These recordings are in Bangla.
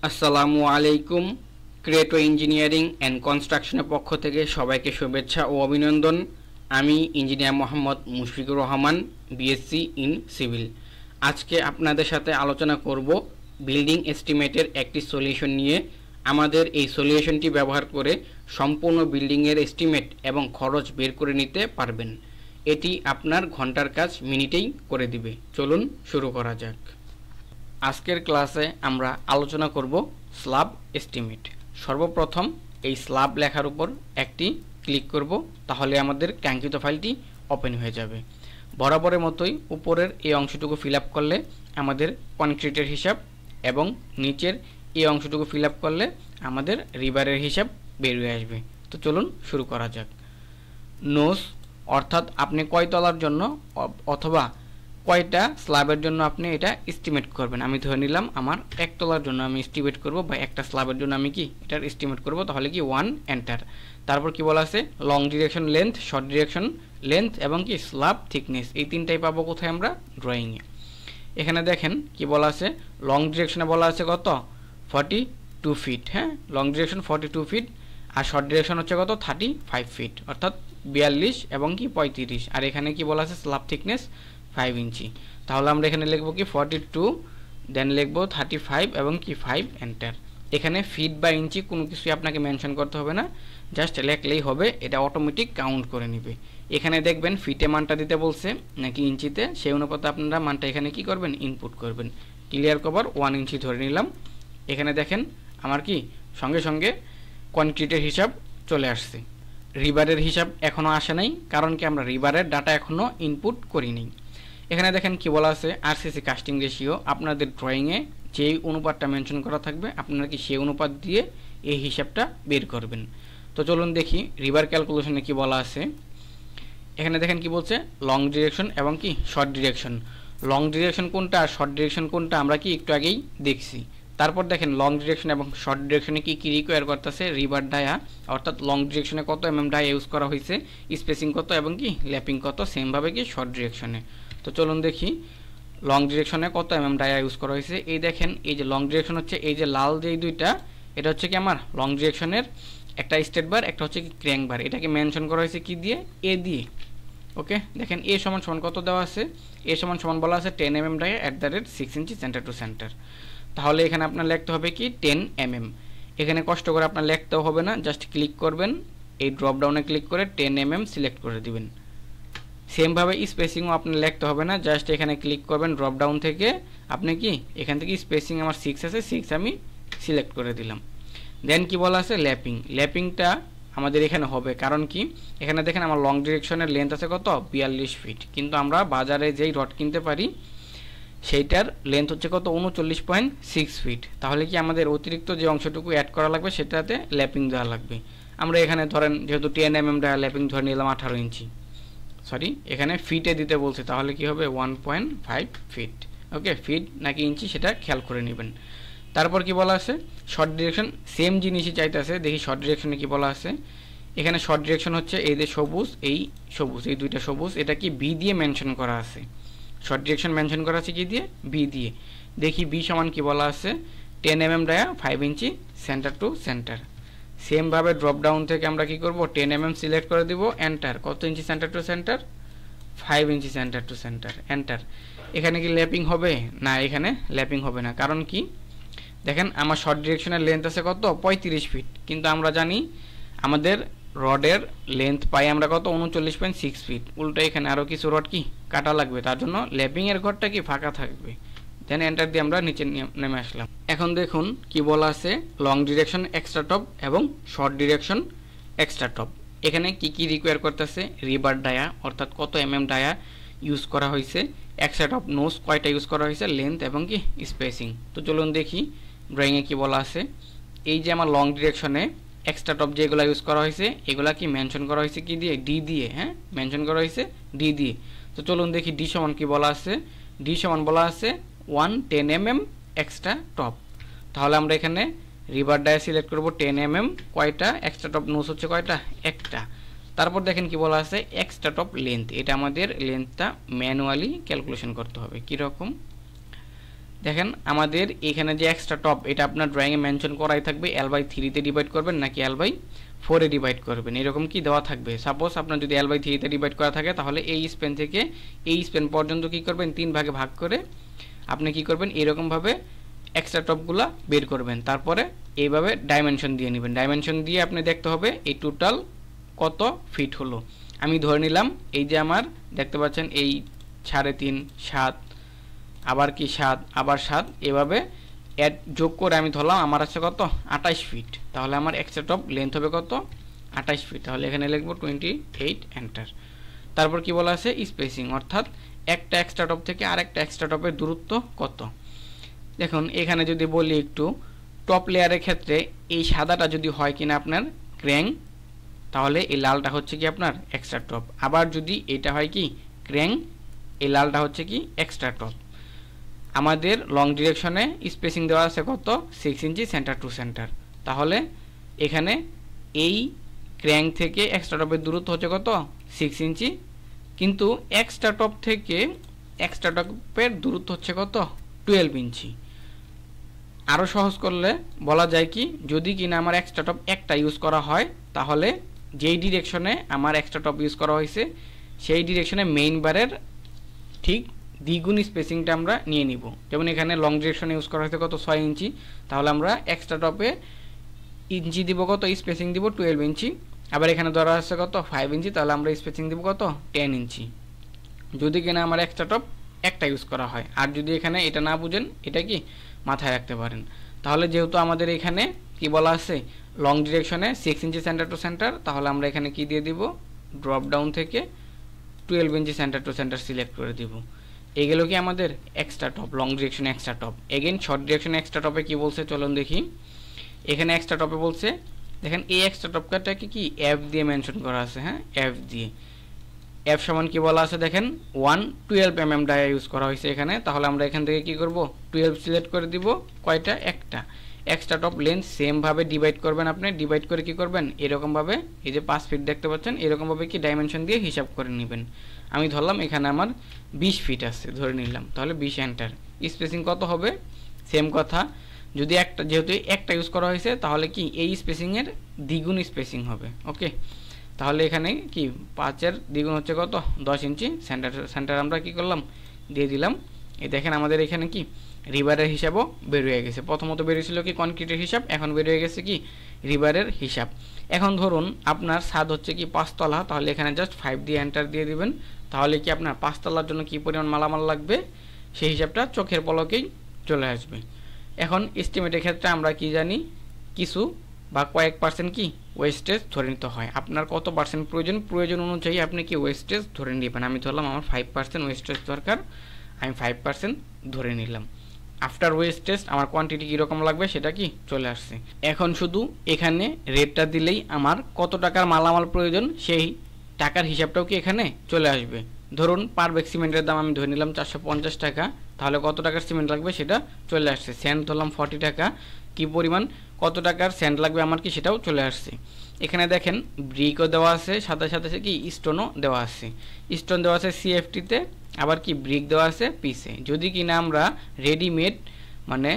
আসসালামু আলাইকুম। ক্রিয়েটো ইঞ্জিনিয়ারিং অ্যান্ড কনস্ট্রাকশনের পক্ষ থেকে সবাইকে শুভেচ্ছা ও অভিনন্দন। আমি engineer Mohammad Mushfiqur Rahman, BSc in civil. আজকে আপনাদের সাথে আলোচনা করব বিল্ডিং এস্টিমেটের একটি সলিউশন নিয়ে। আমাদের এই সলিউশনটি ব্যবহার করে সম্পূর্ণ বিল্ডিংয়ের এস্টিমেট এবং খরচ বের করে নিতে পারবেন। এটি আপনার ঘন্টার কাজ মিনিটেই করে দিবে। চলুন শুরু করা যাক। আজকের ক্লাসে আমরা আলোচনা করব স্ল্যাব এস্টিমেট। সর্বপ্রথম এই স্ল্যাব লেখার উপর একটি ক্লিক করব, তাহলে আমাদের কাঙ্ক্ষিত ফাইলটি ওপেন হয়ে যাবে। বরাবরের মতোই উপরের এই অংশটুকু ফিল আপ করলে আমাদের কনক্রিটের হিসাব এবং নিচের এই অংশটুকু ফিল আপ করলে আমাদের রিবারের হিসাব বের হয়ে আসবে। তো চলুন শুরু করা যাক। নোস অর্থাৎ আপনি কয় তলার জন্য অথবা কয়টা স্ল্যাবের জন্য আপনি এটা এস্টিমেট করবেন। আমি ধরে নিলাম আমার একতলার জন্য আমি এস্টিমেট করব, বা একটা স্ল্যাবের জন্য আমি কি এটার এস্টিমেট করব। তাহলে কি 1 এন্টার। তারপর কি বলা আছে, long direction length, short direction length এবং কি স্ল্যাব থিকনেস, এই তিনটাই পাবো কোথায় আমরা ড্রয়িংয়ে। এখানে দেখেন কি বলা আছে, লং ডিরেকশনে বলা আছে কত 42 ফিট। হ্যাঁ, লং ডিরেকশন 42 ফিট, আর শর্ট ডিরেকশন হচ্ছে কত 35 ফিট, অর্থাৎ 42 এবং কি 35। আর এখানে কি বলা আছে স্ল্যাব থিকনেস 5 ইঞ্চি। তাহলে আমরা এখানে লিখব কি 42, দেন লিখব 35 এবং কি 5 এন্টার। এখানে ফিট বা ইঞ্চি কোনো কিছুই আপনাকে মেনশন করতে হবে না, জাস্ট লিখলেই হবে, এটা অটোমেটিক কাউন্ট করে নেবে। এখানে দেখবেন ফিটে মানটা দিতে বলছে নাকি ইঞ্চিতে, সেই অনুপাতে আপনারা মানটা এখানে কি করবেন ইনপুট করবেন। ক্লিয়ার কভার 1 ইঞ্চি ধরে নিলাম। এখানে দেখেন আমার কি সঙ্গে সঙ্গে কনক্রিটের হিসাব চলে আসছে। রিবারের হিসাব এখনও আসে নাই, কারণ কি আমরা রিবারের ডাটা এখনও ইনপুট করিনি। এখানে দেখেন কি বলা আছে আরসিসি কাস্টিং রেশিও। আপনাদের ড্রয়িংয়ে যেই অনুপাতটা মেনশন করা থাকবে আপনারা কি সেই অনুপাত দিয়ে এই হিসাবটা বের করবেন। তো চলুন দেখি রিভার ক্যালকুলেশনে কি বলা আছে। এখানে দেখেন কি বলছে, লং ডিরেকশন এবং কি শর্ট ডিরেকশন। লং ডিরেকশন কোনটা আর শর্ট ডিরেকশন কোনটা আমরা কি একটু আগেই দেখছি। তারপর দেখেন লং ডিরেকশন এবং শর্ট ডিরেকশনে কি কি রিকোয়ার করতেছে, রিভার ডায়া, অর্থাৎ লং ডিরেকশনে কত ডায়া ইউজ করা হয়েছে, স্পেসিং কত এবং কি ল্যাপিং কত, সেমভাবে কি শর্ট ডিরেকশনে। তো চলুন দেখি লং ডিরেকশনে কত ডায়া ইউজ করা হয়েছে। এই দেখেন এই যে লং ডিরেকশন হচ্ছে এই যে লাল যে দুইটা, এটা হচ্ছে কি আমার লং ডিরেকশনের একটা স্টেট বার, একটা হচ্ছে কি ক্র্যাঙ্ক বার। এটাকে মেনশন করা হয়েছে কি দিয়ে, এ দিয়ে। ওকে, দেখেন এ সমান সমান কত দেওয়া আছে, এ সমান সমান বলা আছে 10 dia @6 inch centre to centre. তাহলে এখানে আপনার লিখতে হবে কি 10 এখানে কষ্ট করে আপনার লিখতেও হবে না, জাস্ট ক্লিক করবেন, এই ড্রপ ডাউনে ক্লিক করে 10 সিলেক্ট করে দিবেন। সেমভাবে স্পেসিংও আপনার লিখতে হবে না, জাস্ট এখানে ক্লিক করবেন ড্রপ ডাউন থেকে, আপনি কি এখান থেকে স্পেসিং আমার 6 আছে, 6 আমি সিলেক্ট করে দিলাম। দেন কি বলা আছে ল্যাপিং। ল্যাপিংটা আমাদের এখানে হবে, কারণ কি এখানে দেখেন আমার লং ডিরেকশনের লেন্থ আছে কত 42 ফিট, কিন্তু আমরা বাজারে যেই রড কিনতে পারি সেইটার লেন্থ হচ্ছে কত 39.6 ফিট। তাহলে কি আমাদের অতিরিক্ত যে অংশটুকু অ্যাড করা লাগবে সেটাতে ল্যাপিং দেওয়া লাগবে। আমরা এখানে ধরেন যেহেতু 10 ডায়া ল্যাপিং ধরে নিলাম 18 ইঞ্চি, সরি এখানে ফিটে দিতে বলছে, তাহলে কি হবে 1.5 ফিট। ওকে, ফিট নাকি ইঞ্চি সেটা খেয়াল করে নেবেন। তারপর কি বলা আছে শর্ট ডিরেকশন, সেম জিনিসই চাইতেছে। দেখি শর্ট ডিরেকশনে কি বলা আছে। এখানে শর্ট ডিরেকশন হচ্ছে এই যে সবুজ, এই সবুজ, এই দুইটা সবুজ, এটা কি বি দিয়ে মেনশন করা আছে। শর্ট ডিরেকশন মেনশন করা আছে কি দিয়ে, বি দিয়ে। দেখি বি সমান কি বলা আছে 10 dia 5 inch centre to centre. সেমভাবে ড্রপ ডাউন থেকে আমরা কি করব 10 সিলেক্ট করে দিব, এন্টার। কত ইঞ্চি centre to centre, 5 inch centre to centre, enter. এখানে কি ল্যাপিং হবে না, এখানে ল্যাপিং হবে না, কারণ কি দেখেন আমার শর্ট ডিরেকশনের লেন্থ আছে কত 35 ফিট, কিন্তু আমরা জানি আমাদের রডের লেন্থ পাই আমরা কত 39.6 ফিট। উল্টো এখানে আরও কিছু রড কি কাটা লাগবে, তার জন্য ল্যাপিংয়ের ঘরটা কি ফাঁকা থাকবে। দেন এন্টার দিয়ে আমরা নিচে নেমে আসলাম। এখন দেখুন কি বলা আছে লং ডিরেকশন এক্সট্রা টপ এবং শর্ট ডিরেকশন এক্সট্রা টপ। এখানে কি কি রিকোয়ার করতেছে, রিবার ডায়া অর্থাৎ কত ডায়া ইউজ করা হয়েছে, এক্সট্রা টপ নোজ কয়টা ইউজ করা হয়েছে, লেন্থ এবং কি স্পেসিং। তো চলুন দেখি ড্রয়িংয়ে কি বলা আছে। এই যে আমার লং ডিরেকশনে এক্সট্রা টপ যেগুলো ইউজ করা হয়েছে এগুলা কি মেনশন করা হয়েছে কি দিয়ে, ডি দিয়ে। হ্যাঁ, মেনশন করা হয়েছে ডি দিয়ে। তো চলুন দেখি ডি সমান কি বলা আছে। ডি সমান বলা আছে 110 এক্সট্রা টপ। তাহলে আমরা এখানে রিভার ডায়া সিলেক্ট করব 10 কয়টা, এক্সট্রা টপ নোজ হচ্ছে কয়টা, একটা। তারপর দেখেন কি বলা আছে এক্সট্রা টপ লেন্থ, এটা আমাদের লেন্থটা ম্যানুয়ালি ক্যালকুলেশন করতে হবে। কীরকম দেখেন আমাদের এখানে যে এক্সট্রা টপ এটা আপনার ড্রয়িংয়ে মেনশন করাই থাকবে L/3 তে ডিভাইড করবেন নাকি L/4 এ ডিভাইড করবেন, এরকম কি দেওয়া থাকবে। সাপোজ আপনার যদি L/3 তে ডিভাইড করা থাকে তাহলে এই স্পেন থেকে এই স্পেন পর্যন্ত কি করবেন 3 ভাগে ভাগ করে আপনি কি করবেন এরকমভাবে এক্সট্রা টপগুলা বের করবেন। তারপরে এইভাবে ডাইমেনশন দিয়ে নেবেন, ডাইমেনশন দিয়ে আপনি দেখতে হবে এই টোটাল কত ফিট হলো। আমি ধরে নিলাম এই যে আমার দেখতে পাচ্ছেন এই 3.5 7 আবার কি 7 আবার 7 এভাবে অ্যাড যোগ করে আমি ধরলাম আমার আছে কত 28 ফিট। তাহলে আমার এক্সট্রা টপ লেন্থ হবে কত 28 ফিট। তাহলে এখানে লিখব 28 এন্টার। তারপর কি বলা আছে স্পেসিং, অর্থাৎ একটা এক্সট্রা টপ থেকে আরেকটা এক্সট্রা টপের দূরত্ব কত। দেখুন এখানে যদি বলি একটু টপ লেয়ারের ক্ষেত্রে এই সাদাটা যদি হয় কিনা আপনার ক্র্যাং, তাহলে এই লালটা হচ্ছে কি আপনার এক্সট্রা টপ। আবার যদি এটা হয় কি ক্র্যাং, এই লালটা হচ্ছে কি এক্সট্রা টপ। আমাদের লং ডিরেকশনে স্পেসিং দেওয়া আছে কত 6 ইঞ্চি সেন্টার টু সেন্টার। তাহলে এখানে এই ক্র্যাং থেকে এক্সট্রা টপের দূরত্ব হচ্ছে কত 6 ইঞ্চি, কিন্তু এক্সট্রা টপ থেকে এক্সট্রা টপের দূরত্ব হচ্ছে কত 12 ইঞ্চি। আরও সহজ করলে বলা যায় কি যদি কিনা আমার এক্সট্রা টপ একটা ইউজ করা হয় তাহলে যেই ডিরেকশনে আমার এক্সট্রা টপ ইউজ করা হয়েছে সেই ডিরেকশনে মেইন বারের ঠিক দ্বিগুণ স্পেসিংটা আমরা নিয়ে নিব। যেমন এখানে লং ডিরেকশনে ইউজ করা হয়েছে কত 6 ইঞ্চি, তাহলে আমরা এক্সট্রা টপে ইঞ্চি দিব কত স্পেসিং দিব 12 ইঞ্চি। আবার এখানে ধরা আছে কত 5 ইঞ্চি, তাহলে আমরা স্পেসিং দিব কত 10 ইঞ্চি যদি কিনা আমার এক্সট্রা টপ একটা ইউজ করা হয়। আর যদি এখানে এটা না বুঝেন এটা কি মাথায় রাখতে পারেন। তাহলে যেহেতু আমাদের এখানে কি বলা আছে long ডিরেকশনে 6 inch centre to centre, তাহলে আমরা এখানে কি দিয়ে দিব ড্রপ ডাউন থেকে 12 inch centre to centre select করে দিব। এগুলো কি আমাদের এক্সট্রা টপ, লং ডিরেকশনে এক্সট্রা টপ। এগেইন শর্ট ডিরেকশনে এক্সট্রা টপে কি বলছে চলুন দেখি। এখানে এক্সট্রা টপে বলছে দেখেন এই এক্সট্রা টপটাকে কি এফ দিয়ে মেনশন করা আছে, হ্যাঁ এফ দিয়ে। এফ সমান কি বলা আছে দেখেন 112 mm ডায়া ইউজ করা হয়েছে এখানে। তাহলে আমরা এখান থেকে কি করব 12 সিলেক্ট করে দিব কয়টা একটা। এক্সট্রা টপ লেন্থ সেম ভাবে ডিভাইড করবেন, আপনি ডিভাইড করে কি করবেন এরকম ভাবে এই যে 5 ফিট দেখতে পাচ্ছেন এরকম ভাবে কি ডাইমেনশন দিয়ে হিসাব করে নেবেন। আমি ধরলাম এখানে আমার 20 ফিট আছে ধরে নিলাম, তাহলে 20 এন্টার। স্পেসিং কত হবে সেম কথা, যদি একটা যেহেতু একটা ইউজ করা হয়েছে তাহলে কি এই স্পেসিং এর দ্বিগুণ স্পেসিং হবে। ওকে, তাহলে এখানে কি 5 এর দ্বিগুণ হচ্ছে কত 10 ইঞ্চি সেন্টার আমরা কি করলাম দিয়ে দিলাম। এই দেখেন আমাদের এখানে কি রিভারের হিসাবও বের হয়ে গেছে। প্রথমত বেরিয়েছিল কি কনক্রিটের হিসাব, এখন বের হয়ে গেছে কি রিভারের হিসাব। এখন ধরুন আপনার ছাদ হচ্ছে কি 5 তলা, তাহলে এখানে জাস্ট 5 দিয়ে এন্টার দিয়ে দিবেন। তাহলে কি আপনার 5 তলার জন্য কি পরিমাণ মালামাল লাগবে সেই হিসাবটা চোখের পলকেই চলে আসবে। এখন এস্টিমেটের ক্ষেত্রে আমরা কি জানি কিছু বা কয়েক পার্সেন্ট কি ওয়েস্টেজ ধরে নিতে হয়। আপনার কত পার্সেন্ট প্রয়োজন অনুযায়ী আপনি কি ওয়েস্টেজ ধরে নেবেন। আমি ধরলাম আমার 5% ওয়েস্টেজ দরকার, আমি 5% ধরে নিলাম। আফটার ওয়েস্টেজ আমার কোয়ান্টিটি কীরকম লাগবে সেটা কি চলে আসছে। এখন শুধু এখানে রেটটা দিলেই আমার কত টাকার মালামাল প্রয়োজন সেই টাকার হিসাবটাও কি এখানে চলে আসবে। ধরুন পার ব্যাগ সিমেন্টের দাম আমি ধরে নিলাম 450 টাকা, তাহলে কত টাকার সিমেন্ট লাগবে সেটা চলে আসছে। স্যান্ড ধরলাম 40 টাকা, কি পরিমাণ কত টাকার স্যান্ড লাগবে আমার কি সেটাও চলে আসছে। এখানে দেখেন ব্রিকও দেওয়া আছে, সাথে সাথে কি স্টোনও দেওয়া আছে। স্টোন দেওয়া আছে সিএফটিতে, আবার কি ব্রিক দেওয়া আছে পিসে। যদি কিনা আমরা রেডিমেড মানে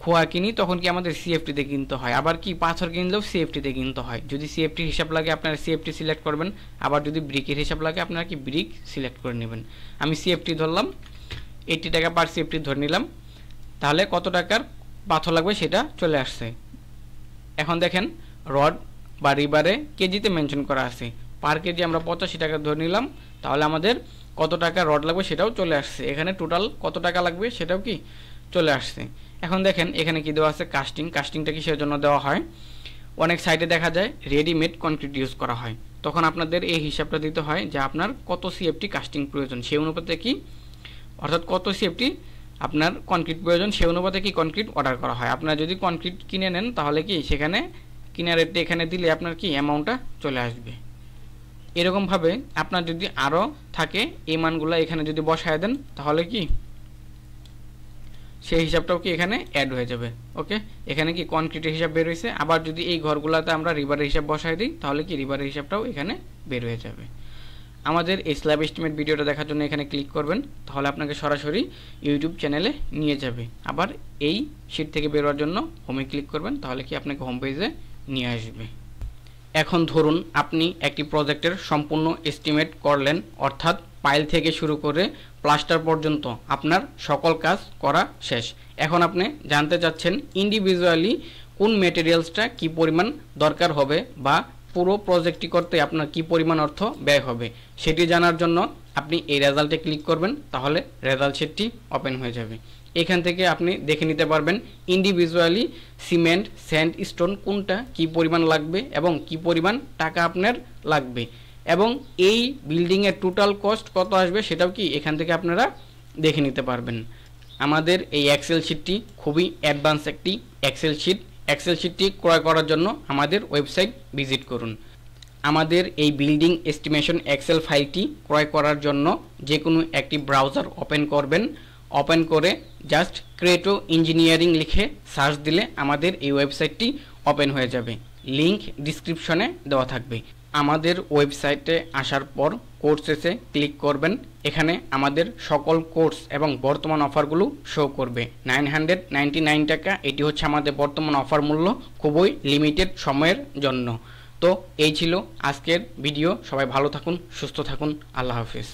খোয়া কিনি তখন কি আমাদের সিএফটিতে কিনতে হয়, আবার কি পাথর কিনলেও সিএফটিতে কিনতে হয়। যদি সিএফটির হিসাব লাগে আপনারা সিএফটি সিলেক্ট করবেন, আবার যদি ব্রিকের হিসাব লাগে আপনারা কি ব্রিক সিলেক্ট করে নেবেন। আমি সিএফটি ধরলাম 80 টাকা পার সিএফটি ধরে নিলাম, তাহলে কত টাকার পাথর লাগবে সেটা চলে আসছে। এখন দেখেন রড বা রিবারে কেজিতে মেনশন করা আছে, পার কেজি আমরা 85 টাকা ধরে নিলাম, তাহলে আমাদের কত টাকা রড লাগবে সেটাও চলে আসছে। এখানে টোটাল কত টাকা লাগবে সেটাও কি চলে আসছে। এখন দেখেন এখানে কি দেওয়া আছে কাস্টিংটা কিসের জন্য দেওয়া হয়। অনেক সাইডে দেখা যায় রেডিমেড কনক্রিট ইউজ করা হয়, তখন আপনাদের এই হিসাবটা দিতে হয় যে আপনার কত সিএফটি কাস্টিং প্রয়োজন সেই অনুপাতে কি, অর্থাৎ কত সিএফটি আপনার কনক্রিট প্রয়োজন সেই অনুপাতে কি কনক্রিট অর্ডার করা হয়। আপনারা যদি কনক্রিট কিনে নেন তাহলে কি সেখানে কিনা রেটটা এখানে দিলে আপনার কি অ্যামাউন্টটা চলে আসবে। এরকমভাবে আপনার যদি আরও থাকে এই মানগুলো এখানে যদি বসায় দেন তাহলে কি সেই হিসাবটাও কি এখানে অ্যাড হয়ে যাবে। ওকে, এখানে কি কনক্রিটের হিসাব বের হয়েছে। আবার যদি এই ঘরগুলোতে আমরা রিভারের হিসাব বসায় দিই তাহলে কি রিভারের হিসাবটাও এখানে বের হয়ে যাবে। আমাদের এই স্ল্যাব এস্টিমেট ভিডিওটা দেখার জন্য এখানে ক্লিক করবেন, তাহলে আপনাকে সরাসরি ইউটিউব চ্যানেলে নিয়ে যাবে। আবার এই শিট থেকে বেরোয়ার জন্য হোমে ক্লিক করবেন, তাহলে কি আপনাকে হোম পেজে নিয়ে আসবে। এখন ধরুন আপনি একটি প্রজেক্টের সম্পূর্ণ এস্টিমেট করলেন, অর্থাৎ পাইল থেকে শুরু করে প্লাস্টার পর্যন্ত আপনার সকল কাজ করা শেষ। এখন আপনি জানতে চাচ্ছেন ইন্ডিভিজুয়ালি কোন মেটেরিয়ালসটা কি পরিমাণ দরকার হবে বা পুরো প্রজেক্টটি করতে আপনার কি পরিমাণ অর্থ ব্যয় হবে, সেটি জানার জন্য আপনি এই রেজাল্টে ক্লিক করবেন, তাহলে রেজাল্ট শিটটি ওপেন হয়ে যাবে। এখান থেকে আপনি দেখে নিতে পারবেন ইন্ডিভিজুয়ালি সিমেন্ট, স্যান্ড, স্টোন কোনটা কি পরিমাণ লাগবে এবং কি পরিমাণ টাকা আপনার লাগবে, এবং এই বিল্ডিংয়ের টোটাল কস্ট কত আসবে সেটাও কি এখান থেকে আপনারা দেখে নিতে পারবেন। আমাদের এই এক্সেল শিটটি খুবই অ্যাডভান্স একটি এক্সেল শিট। এক্সেল শিটটি ক্রয় করার জন্য আমাদের ওয়েবসাইট ভিজিট করুন। আমাদের এই বিল্ডিং এস্টিমেশন এক্সেল ফাইলটি ক্রয় করার জন্য যে কোনো একটি ব্রাউজার ওপেন করবেন। ওপেন করে জাস্ট ক্রেটো ইঞ্জিনিয়ারিং লিখে সার্চ দিলে আমাদের এই ওয়েবসাইটটি ওপেন হয়ে যাবে। লিংক ডিসক্রিপশনে দেওয়া থাকবে। আমাদের ওয়েবসাইটে আসার পর কোর্সেসে ক্লিক করবেন। এখানে আমাদের সকল কোর্স এবং বর্তমান অফারগুলো শো করবে। 999 টাকা, এটি হচ্ছে আমাদের বর্তমান অফার মূল্য, খুবই লিমিটেড সময়ের জন্য। তো এই ছিল আজকের ভিডিও। সবাই ভালো থাকুন, সুস্থ থাকুন, আল্লাহ হাফিজ।